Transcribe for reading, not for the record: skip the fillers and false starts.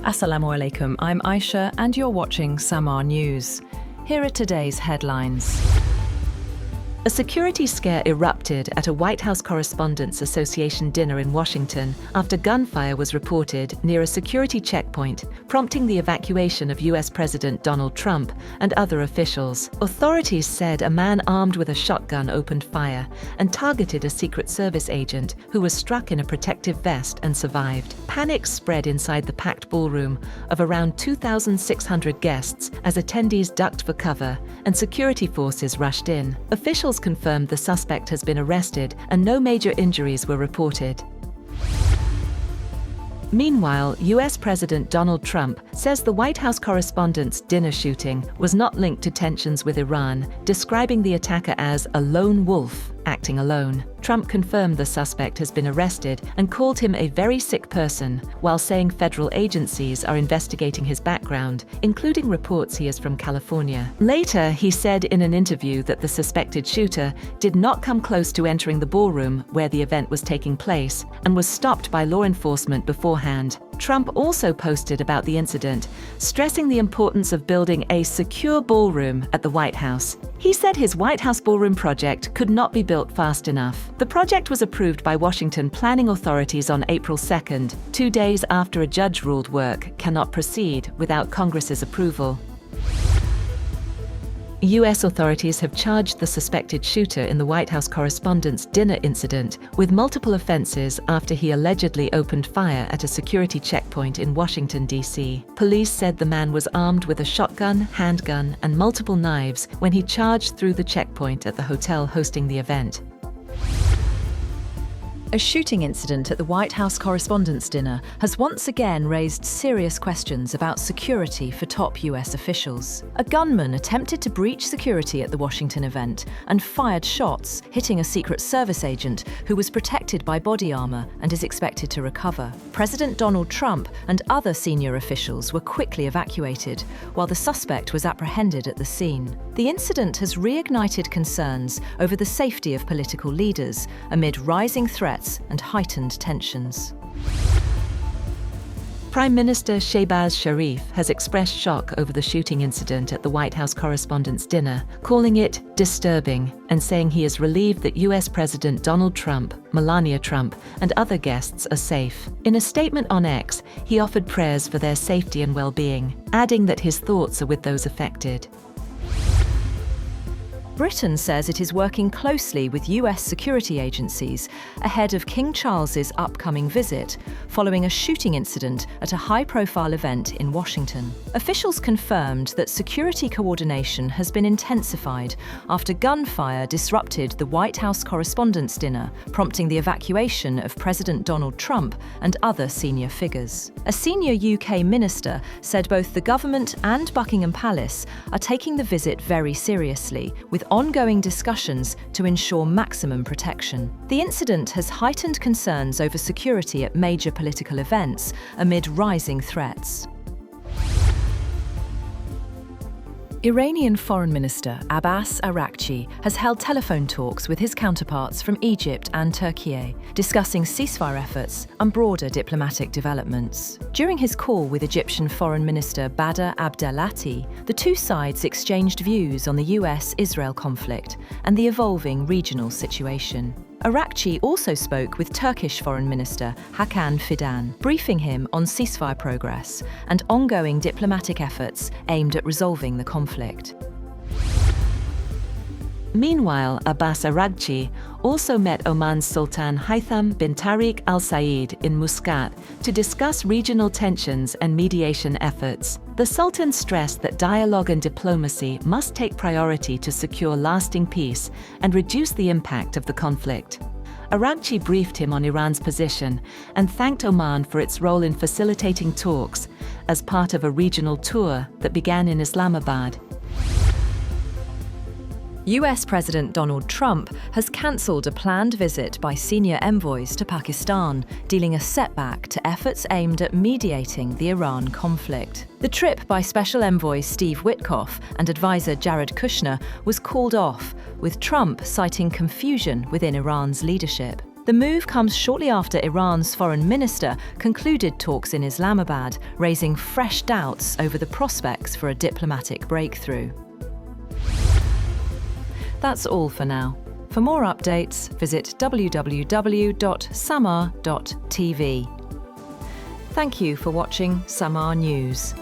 Assalamu alaikum, I'm Aisha and you're watching Samaa News. Here are today's headlines. A security scare erupted at a White House Correspondents Association dinner in Washington after gunfire was reported near a security checkpoint, prompting the evacuation of US President Donald Trump and other officials. Authorities said a man armed with a shotgun opened fire and targeted a Secret Service agent who was struck in a protective vest and survived. Panic spread inside the packed ballroom of around 2,600 guests as attendees ducked for cover and security forces rushed in. Officials confirmed the suspect has been arrested and no major injuries were reported. Meanwhile, US President Donald Trump says the White House Correspondents Dinner shooting was not linked to tensions with Iran, describing the attacker as a lone wolf acting alone. Trump confirmed the suspect has been arrested and called him a very sick person, while saying federal agencies are investigating his background, including reports he is from California. Later, he said in an interview that the suspected shooter did not come close to entering the ballroom where the event was taking place and was stopped by law enforcement beforehand. Trump also posted about the incident, stressing the importance of building a secure ballroom at the White House. He said his White House ballroom project could not be built fast enough. The project was approved by Washington planning authorities on April 2nd, 2 days after a judge ruled work cannot proceed without Congress's approval. US authorities have charged the suspected shooter in the White House Correspondents' Dinner incident with multiple offenses after he allegedly opened fire at a security checkpoint in Washington, D.C. Police said the man was armed with a shotgun, handgun, and multiple knives when he charged through the checkpoint at the hotel hosting the event. A shooting incident at the White House Correspondents' Dinner has once again raised serious questions about security for top US officials. A gunman attempted to breach security at the Washington event and fired shots, hitting a Secret Service agent who was protected by body armor and is expected to recover. President Donald Trump and other senior officials were quickly evacuated, while the suspect was apprehended at the scene. The incident has reignited concerns over the safety of political leaders amid rising threats and heightened tensions. Prime Minister Shehbaz Sharif has expressed shock over the shooting incident at the White House Correspondents' Dinner, calling it disturbing and saying he is relieved that US President Donald Trump, Melania Trump, and other guests are safe. In a statement on X, he offered prayers for their safety and well-being, adding that his thoughts are with those affected. Britain says it is working closely with US security agencies ahead of King Charles's upcoming visit, following a shooting incident at a high-profile event in Washington. Officials confirmed that security coordination has been intensified after gunfire disrupted the White House Correspondents' Dinner, prompting the evacuation of President Donald Trump and other senior figures. A senior UK minister said both the government and Buckingham Palace are taking the visit very seriously, with ongoing discussions to ensure maximum protection. The incident has heightened concerns over security at major political events amid rising threats. Iranian Foreign Minister Abbas Araghchi has held telephone talks with his counterparts from Egypt and Turkey, discussing ceasefire efforts and broader diplomatic developments. During his call with Egyptian Foreign Minister Badr Abdelati, the two sides exchanged views on the US-Israel conflict and the evolving regional situation. Araghchi also spoke with Turkish Foreign Minister Hakan Fidan, briefing him on ceasefire progress and ongoing diplomatic efforts aimed at resolving the conflict. Meanwhile, Abbas Araghchi also met Oman's Sultan Haytham bin Tariq Al Said in Muscat to discuss regional tensions and mediation efforts. The Sultan stressed that dialogue and diplomacy must take priority to secure lasting peace and reduce the impact of the conflict. Araghchi briefed him on Iran's position and thanked Oman for its role in facilitating talks as part of a regional tour that began in Islamabad. US President Donald Trump has cancelled a planned visit by senior envoys to Pakistan, dealing a setback to efforts aimed at mediating the Iran conflict. The trip by Special Envoy Steve Witkoff and advisor Jared Kushner was called off, with Trump citing confusion within Iran's leadership. The move comes shortly after Iran's foreign minister concluded talks in Islamabad, raising fresh doubts over the prospects for a diplomatic breakthrough. That's all for now. For more updates, visit www.samaa.tv. Thank you for watching Samaa News.